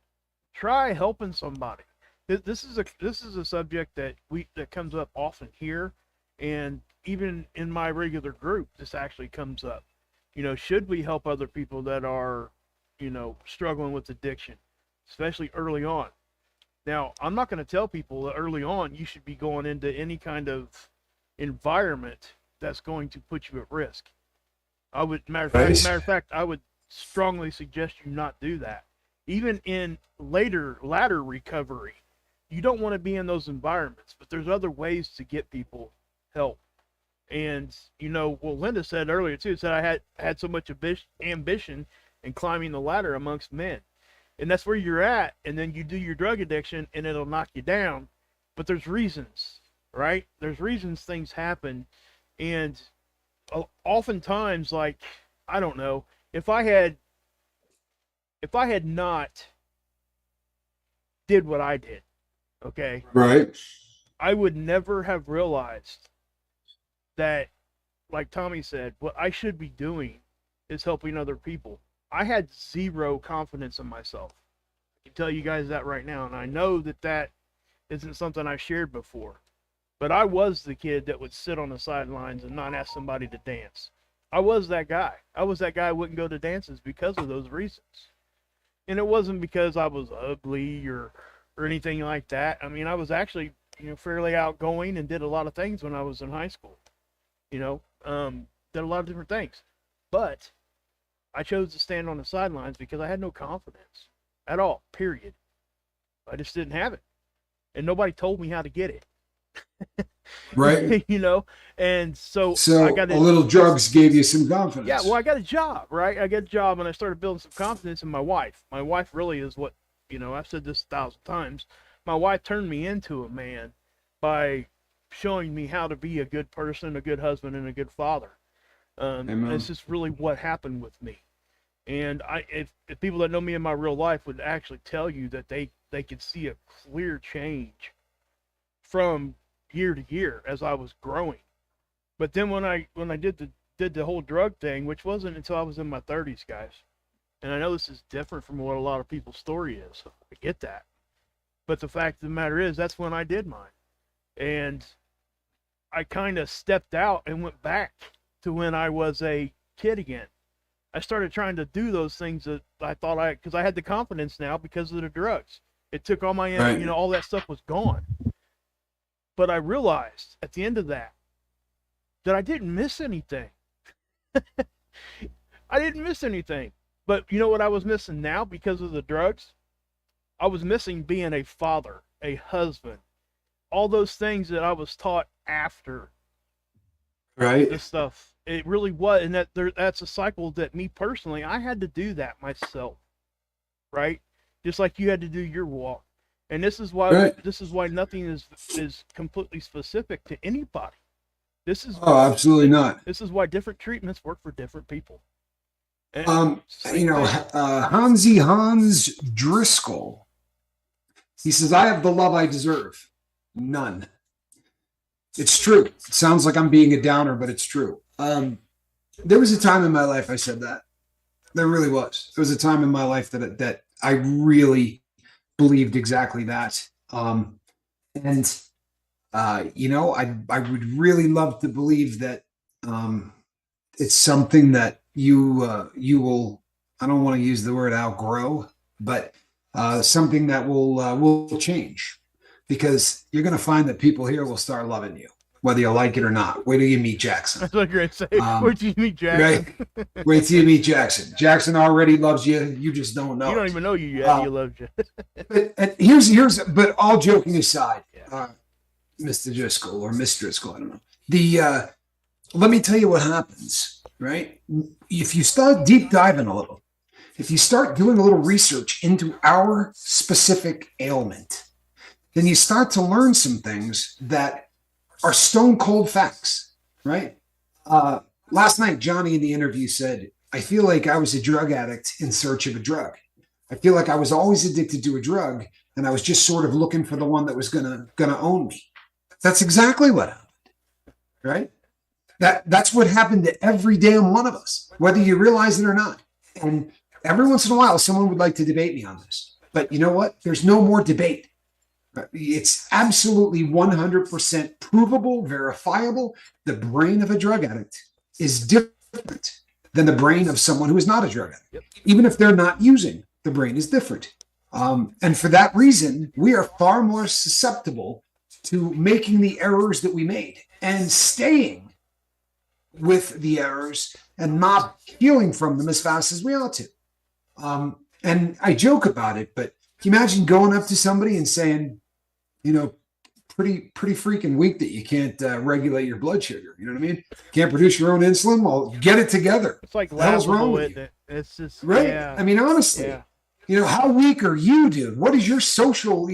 Try helping somebody. This is a subject that comes up often here, and even in my regular group, this actually comes up. Should we help other people that are, struggling with addiction, especially early on? Now, I'm not going to tell people that early on you should be going into any kind of environment that's going to put you at risk. Matter of fact, I would strongly suggest you not do that. Even in latter recovery, you don't want to be in those environments, but there's other ways to get people help. And Linda said earlier too, said I had so much ambition in climbing the ladder amongst men, and that's where you're at. And then you do your drug addiction, and it'll knock you down. But there's reasons, right? There's reasons things happen, and oftentimes, like, I don't know, if I had if I had not did what I did, okay, Right. I would never have realized that, like Tommy said, what I should be doing is helping other people. I had zero confidence in myself. I can tell you guys that right now, and I know that that isn't something I shared before. But I was the kid that would sit on the sidelines and not ask somebody to dance. I was that guy. I was that guy who wouldn't go to dances because of those reasons. And it wasn't because I was ugly or anything like that. I mean, I was actually, fairly outgoing and did a lot of things when I was in high school. You know, did a lot of different things. But I chose to stand on the sidelines because I had no confidence at all, period. I just didn't have it. And nobody told me how to get it. Right. And so I So got a it. little drugs gave you some Yeah, well, confidence. I got a job, right? I got a job, and I started building some confidence in my wife. My wife really is what, I've said this 1,000 times. My wife turned me into a man by showing me how to be a good person, a good husband, and a good father. That's Amen. just really what happened with me. And if people that know me in my real life would actually tell you that they could see a clear change from year to year as I was growing. But then when I did the whole drug thing, which wasn't until I was in my 30s, guys. And I know this is different from what a lot of people's story is. I get that. But the fact of the matter is, that's when I did mine. And I kind of stepped out and went back to when I was a kid again. I started trying to do those things that I thought because I had the confidence now because of the drugs. It took all my, Right. all that stuff was gone. But I realized at the end of that I didn't miss anything. I didn't miss anything. But you know what I was missing now because of the drugs? I was missing being a father, a husband, all those things that I was taught after Right. this stuff. It really was, and that's a cycle that me personally, I had to do that myself, right? Just like you had to do your walk. And Right. this is why nothing is completely specific to anybody. This is Oh, absolutely not. this is why different treatments work for different people. And Um, same thing. Hans Driscoll, he says, I have the love I deserve. None. It's true. It sounds like I'm being a downer, but it's true. There was a time in my life I said that. There really was. There was a time in my life that I really believed exactly that. And I would really love to believe that it's something that you will. I don't want to use the word outgrow, but something that will change, because you're going to find that people here will start loving you, whether you like it or not. Wait till you meet Jackson. That's what you're gonna say. Where Um, did you meet Jackson? right? Wait till you meet Jackson. Jackson already loves you. You just don't You know don't it. even know you yet. Uh, He loves you. but but all joking aside, Yeah. Mr. Driscoll or Miss Driscoll, I don't know. Let me tell you what happens, right? If you start deep diving a little, if you start doing a little research into our specific ailment, then you start to learn some things that are stone cold facts, right? Uh, Last night, Johnny in the interview said, I feel like I was a drug addict in search of a drug. I feel like I was always addicted to a drug, and I was just sort of looking for the one that was gonna own me. That's exactly what happened, right? That's what happened to every damn one of us, whether you realize it or not. And every once in a while, someone would like to debate me on this. But you know what? There's no more debate. It's absolutely 100% provable, verifiable. The brain of a drug addict is different than the brain of someone who is not a drug addict. Yep. Even if they're not using, the brain is different. And for that reason, we are far more susceptible to making the errors that we made and staying with the errors and not healing from them as fast as we ought to. And I joke about it, but can you imagine going up to somebody and saying, pretty freaking weak that you can't regulate your blood sugar. You know what I mean? Can't produce your own insulin. Well, get it together. It's like What the hell's wrong laughable, with isn't you? it? It's just Right? yeah, I mean, honestly, yeah. how weak are you, dude? What is your social?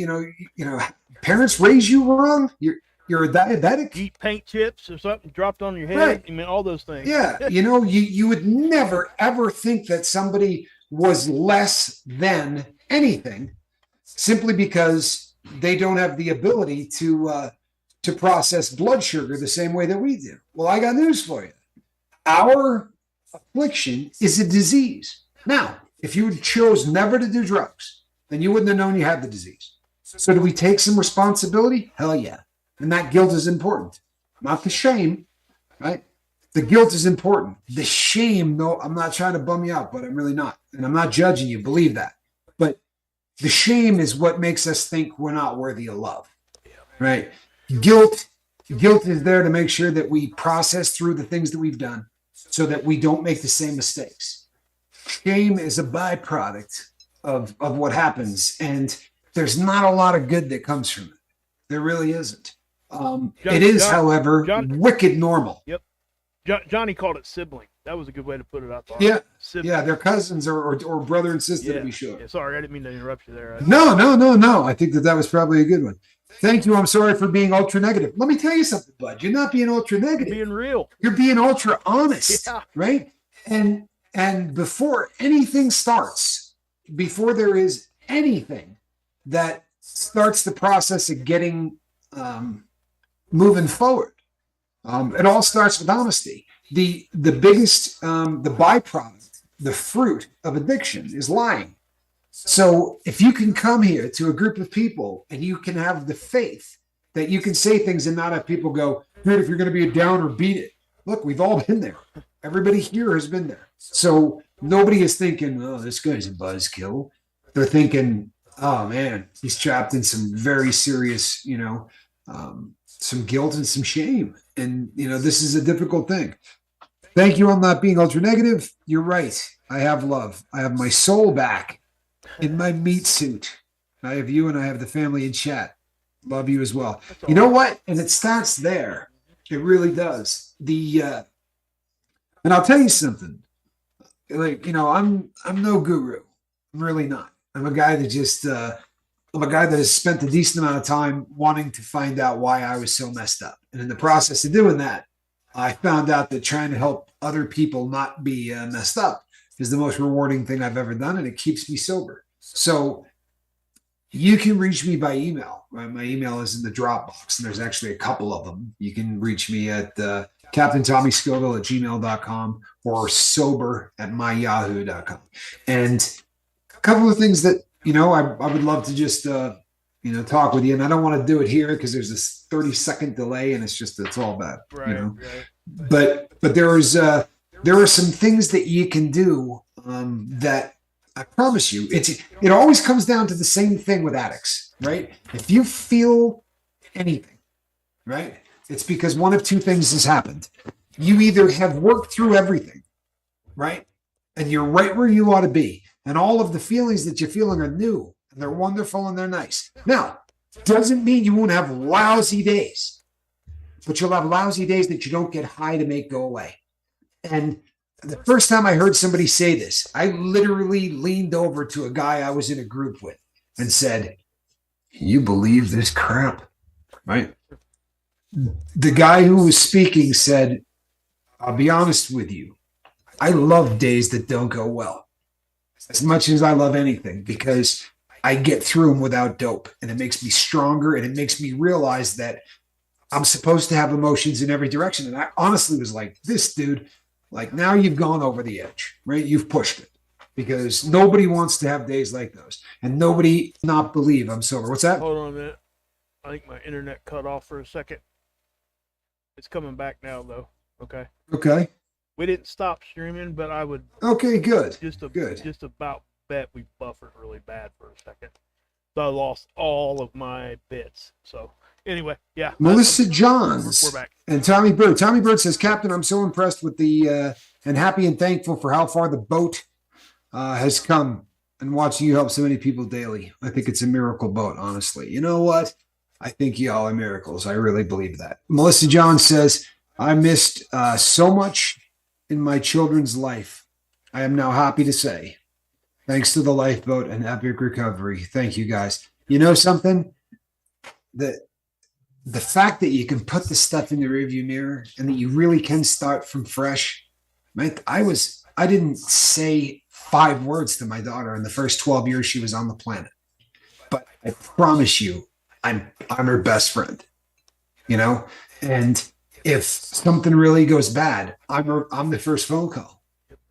Parents raise you wrong. You're a diabetic, You eat paint chips or something dropped on your head. right? I mean, all those things. Yeah, you would never ever think that somebody was less than anything simply because they don't have the ability to process blood sugar the same way that we do. Well, I got news for you. Our affliction is a disease. Now, if you chose never to do drugs, then you wouldn't have known you had the disease. So do we take some responsibility? Hell yeah. And that guilt is important. Not the shame, right? The guilt is important. The shame, no, I'm not trying to bum you out, but I'm really not. And I'm not judging you, believe that. But the shame is what makes us think we're not worthy of love, right? Guilt is there to make sure that we process through the things that we've done so that we don't make the same mistakes. Shame is a byproduct of what happens, and there's not a lot of good that comes from it. There really isn't. It is, however, wicked normal. Yep. Johnny called it sibling. That was a good way to put it out there. Yeah. Sibling. Yeah, they're cousins or brother and sister, to be sure. Yeah, sorry, I didn't mean to interrupt you there. No. I think that was probably a good one. Thank you. I'm sorry for being ultra negative. Let me tell you something, bud. You're not being ultra negative. You're being real. You're being ultra honest, right? And before anything starts, before there is anything that starts the process of getting moving forward, it all starts with honesty. The biggest, the byproduct, the fruit of addiction is lying. So if you can come here to a group of people and you can have the faith that you can say things and not have people go, dude, if you're going to be a downer, beat it. Look, we've all been there. Everybody here has been there. So nobody is thinking, oh, this guy's a buzzkill. They're thinking, oh man, he's trapped in some very serious, some guilt and some shame. And, this is a difficult thing. Thank you on not being ultra negative. You're right. I have love. I have my soul back in my meat suit. I have you and I have the family in chat. Love you as well. You know what? And it starts there. It really does. And I'll tell you something. I'm no guru. I'm really not. I'm a guy that has spent a decent amount of time wanting to find out why I was so messed up. And in the process of doing that, I found out that trying to help other people not be messed up is the most rewarding thing I've ever done, and it keeps me sober. So you can reach me by email. Right? My email is in the Dropbox, and there's actually a couple of them. You can reach me at CaptainTommyScoville@gmail.com or sober@myyahoo.com. And a couple of things that, I would love to just, talk with you. And I don't want to do it here because there's this 30-second delay and it's all bad. Right. But there are some things that you can do that I promise you, it always comes down to the same thing with addicts, right? If you feel anything, right, it's because one of two things has happened. You either have worked through everything, right, and you're right where you ought to be, and all of the feelings that you're feeling are new, and they're wonderful, and they're nice. Now, doesn't mean you won't have lousy days, but you'll have lousy days that you don't get high to make go away. And the first time I heard somebody say this, I literally leaned over to a guy I was in a group with and said, "You believe this crap?" Right? The guy who was speaking said, "I'll be honest with you. I love days that don't go well as much as I love anything because I get through them without dope, and it makes me stronger, and it makes me realize that I'm supposed to have emotions in every direction." And I honestly was like, this dude, now you've gone over the edge, right? You've pushed it because nobody wants to have days like those, and nobody not believe I'm sober. What's that? Hold on a minute. I think my internet cut off for a second. It's coming back now, though. Okay. Okay. We didn't stop streaming, but I would. Okay, good. Just about bet we buffered really bad for a second. So I lost all of my bits. So anyway, yeah. Melissa Johns. We're back. And Tommy Bird. Tommy Bird says, "Captain, I'm so impressed with and happy and thankful for how far the boat has come and watching you help so many people daily. I think it's a miracle boat, honestly. You know what? I think y'all are miracles. I really believe that." Melissa Johns says, "I missed so much in my children's life. I am now happy to say, thanks to the lifeboat and epic recovery." Thank you, guys. You know something? The fact that you can put the stuff in the rearview mirror and that you really can start from fresh, right? I didn't say 5 words to my daughter in the first 12 years she was on the planet. But I promise you, I'm her best friend, you know? And if something really goes bad, I'm the first phone call,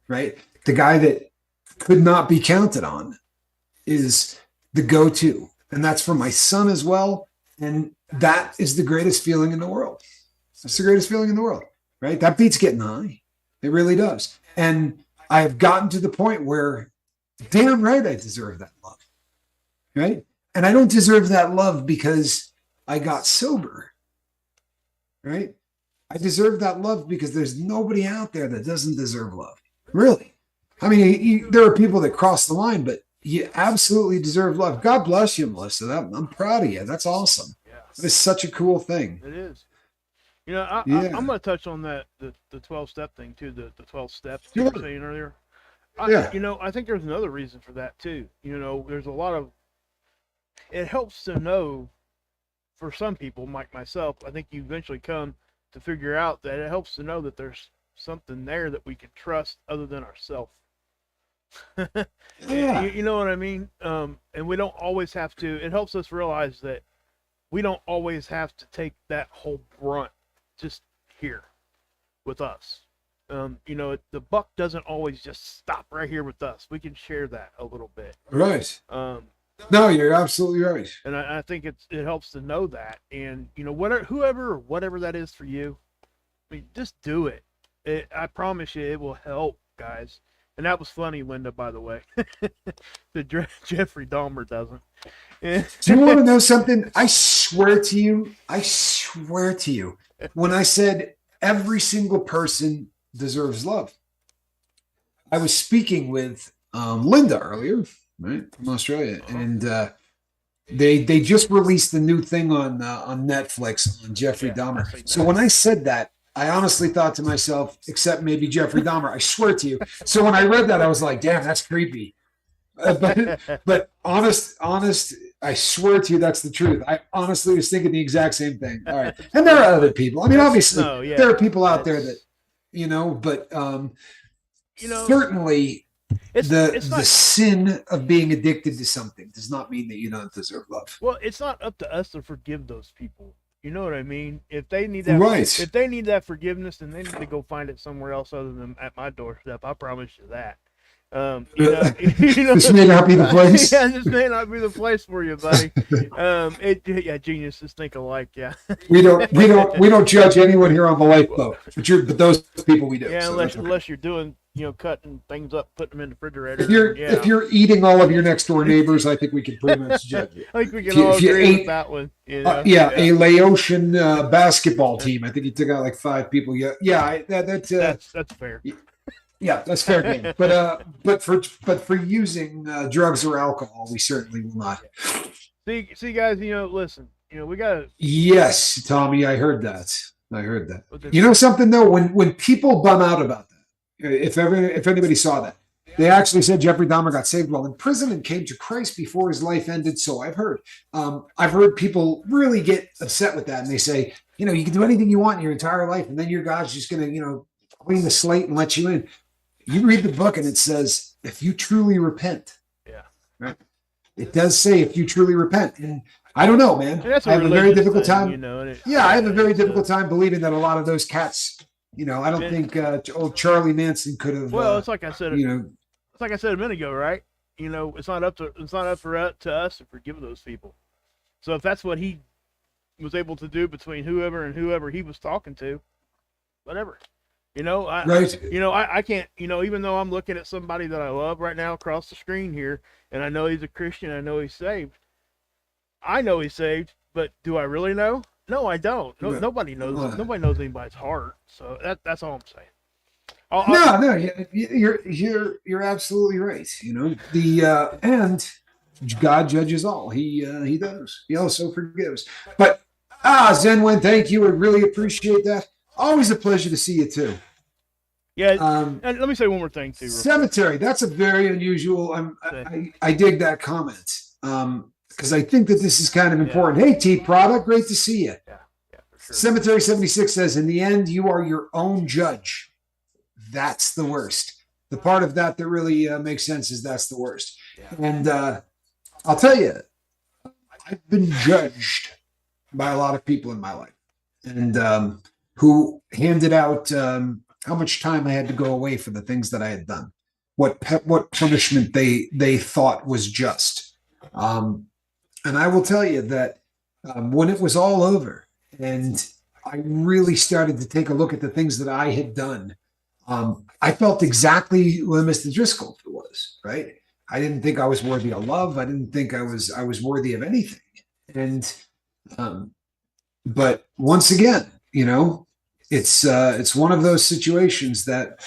right? The guy that could not be counted on is the go-to. And that's for my son as well. And that is the greatest feeling in the world. That's the greatest feeling in the world, right? That beats getting high. It really does. And I have gotten to the point where damn right I deserve that love, right? And I don't deserve that love because I got sober, right? I deserve that love because there's nobody out there that doesn't deserve love. Really. I mean, there are people that cross the line, but you absolutely deserve love. God bless you, Melissa. I'm proud of you. That's awesome. Yeah. It's such a cool thing. It is. You know, I'm going to touch on that the 12-step thing too. The 12 steps you were saying earlier. You know, I think there's another reason for that too. You know, there's a lot of. It helps to know, for some people, like myself, I think you eventually come to figure out that it helps to know that there's something there that we can trust other than ourselves. You know what I mean? And we don't always have to. It helps us realize that we don't always have to take that whole brunt just here with us. You know, the buck doesn't always just stop right here with us. We can share that a little bit. Right. No, you're absolutely right. And I think it helps to know that. And, you know, whatever that is for you, I mean, just do it. I promise you it will help, guys. And that was funny, Linda, by the way. The Jeffrey Dahmer doesn't. Do you want to know something? I swear to you, when I said every single person deserves love, I was speaking with Linda earlier, right, from Australia, and they just released a new thing on Netflix on Jeffrey Dahmer. So when I said that, I honestly thought to myself, except maybe Jeffrey Dahmer, I swear to you. So when I read that, I was like, damn, that's creepy. But honest, I swear to you, that's the truth. I honestly was thinking the exact same thing. All right. And there are other people. I mean, obviously, there are people out there that, you know, but you know, certainly the sin of being addicted to something does not mean that you don't deserve love. Well, it's not up to us to forgive those people. You know what I mean? If they need that, if they need that forgiveness, then they need to go find it somewhere else other than at my doorstep. I promise you that. You know, this may not be the place. Yeah, this may not be the place for you, buddy. Geniuses think alike. Yeah. we don't judge anyone here on the lifeboat, but those people we do. Yeah, so unless you're doing, you know, cutting things up, putting them in the refrigerator. If you're eating all of your next door neighbors, I think we can pretty much judge you. I think we can all agree with that one. You know? A Laotian basketball team. I think he took out like 5 people. That's fair. Yeah, that's fair game. But for using drugs or alcohol, we certainly will not. See, guys. You know, listen. You know, we gotta. Yes, Tommy, I heard that. You know something though, when people bum out about that, if anybody saw that, they actually said Jeffrey Dahmer got saved while in prison and came to Christ before his life ended. So I've heard. I've heard people really get upset with that, and they say, you know, you can do anything you want in your entire life, and then your God's just gonna, you know, clean the slate and let you in. You read the book and it says, if you truly repent. Yeah. Right? It does say if you truly repent. And I don't know, man. I have a very difficult time. You know, I have a very difficult time believing that a lot of those cats, you know, I don't think old Charlie Manson could have. Well, it's like I said, you know, it's like I said a minute ago, right? You know, it's not up to us to forgive those people. So if that's what he was able to do between whoever he was talking to, whatever. You know, I can't, you know, even though I'm looking at somebody that I love right now across the screen here, and I know he's a Christian, I know he's saved. I know he's saved, but do I really know? No, I don't. Nobody knows. Nobody knows anybody's heart. So that's all I'm saying. You're absolutely right. You know, and God judges all. He does. He also forgives. But Zenwen, thank you. I really appreciate that. Always a pleasure to see you too. Yeah, and let me say one more thing too. Cemetery. That's a very unusual. I dig that comment because I think that this is kind of important. Hey, T Product, great to see you. Yeah, for sure. Cemetery 76 says, in the end, you are your own judge. That's the worst. the part of that really makes sense is that's the worst. Yeah. And I'll tell you, I've been judged by a lot of people in my life, and who handed out how much time I had to go away for the things that I had done, what punishment they thought was just. And I will tell you that when it was all over, and I really started to take a look at the things that I had done, I felt exactly what Mr. Driscoll was, right? I didn't think I was worthy of love. I didn't think I was worthy of anything. And but once again, it's one of those situations that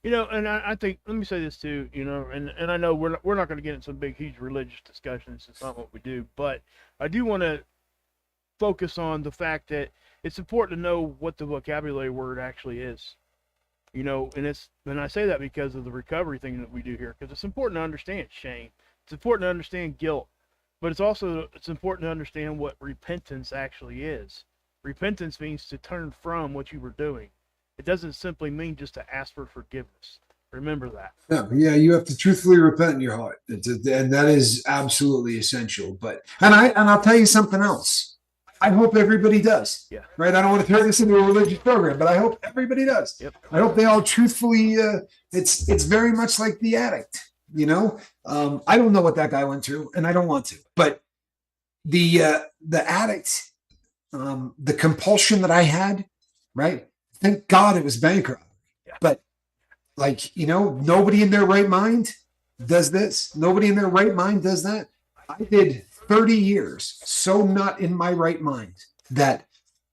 And I think, let me say this too, and I know we're not going to get into some big, huge religious discussions. It's not what we do, but I do want to focus on the fact that it's important to know what the vocabulary word actually is. And I say that because of the recovery thing that we do here, because it's important to understand shame. It's important to understand guilt, but it's important to understand what repentance actually is. Repentance means to turn from what you were doing. It doesn't simply mean just to ask for forgiveness. Remember that. yeah, you have to truthfully repent in your heart, and that is absolutely essential. And I'll tell you something else. I hope everybody does. Yeah. Right. I don't want to turn this into a religious program, but I hope everybody does. Yep. I hope they all truthfully. It's very much like the addict. I don't know what that guy went through, and I don't want to. But the addict, the compulsion that I had, right? Thank God it was bankrupt. Yeah. But nobody in their right mind does this. Nobody in their right mind does that. I did 30 years so not in my right mind that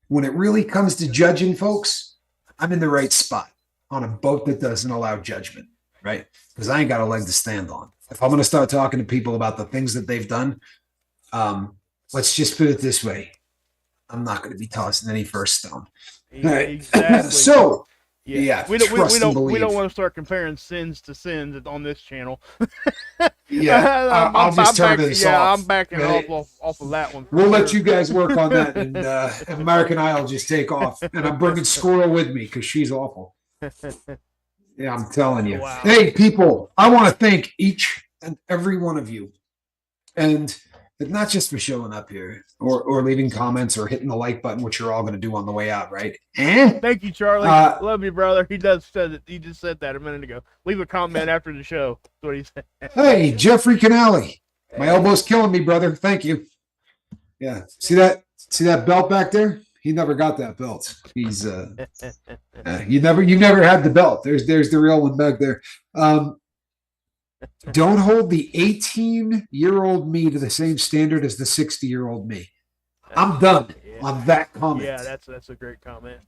when it really comes to judging folks, I'm in the right spot on a boat that doesn't allow judgment, right? Because I ain't got a leg to stand on. If I'm going to start talking to people about the things that they've done, let's just put it this way. I'm not going to be tossing any first stone. Exactly. So, we don't want to start comparing sins to sins on this channel. I'll just turn this off. Yeah, I'm backing off of that one. We'll let you guys work on that, and Mark and I will just take off. And I'm bringing Squirrel with me because she's awful. Yeah, I'm telling you. Wow. Hey, people, I want to thank each and every one of you, and not just for showing up here or leaving comments or hitting the like button, which you're all going to do on the way out, right? Thank you, Charlie. Love you, brother. He just said that a minute ago. Leave a comment after the show. That's what he said. Hey, Jeffrey Canale. My elbow's killing me, brother. Thank you. Yeah. See that belt back there? He never got that belt. He's you never had the belt. There's the real one back there. Don't hold the 18-year-old me to the same standard as the 60-year-old me. I'm done on that comment. Yeah, that's a great comment.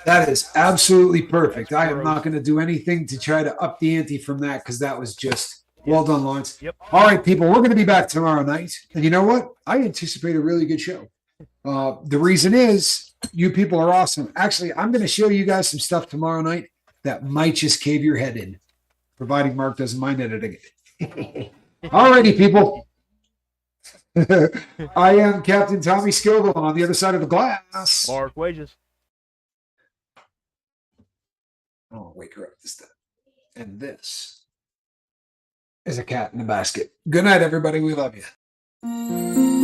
That is absolutely perfect. I am not going to do anything to try to up the ante from that because that was just well done, Lawrence. Yep. All right, people, we're going to be back tomorrow night. And you know what? I anticipate a really good show. The reason is you people are awesome. Actually, I'm going to show you guys some stuff tomorrow night that might just cave your head in, providing Mark doesn't mind editing it. All righty, people. I am Captain Tommy Scoville on the other side of the glass. Mark Wages. I'll wake her up this time. And this is a cat in a basket. Good night, everybody. We love you.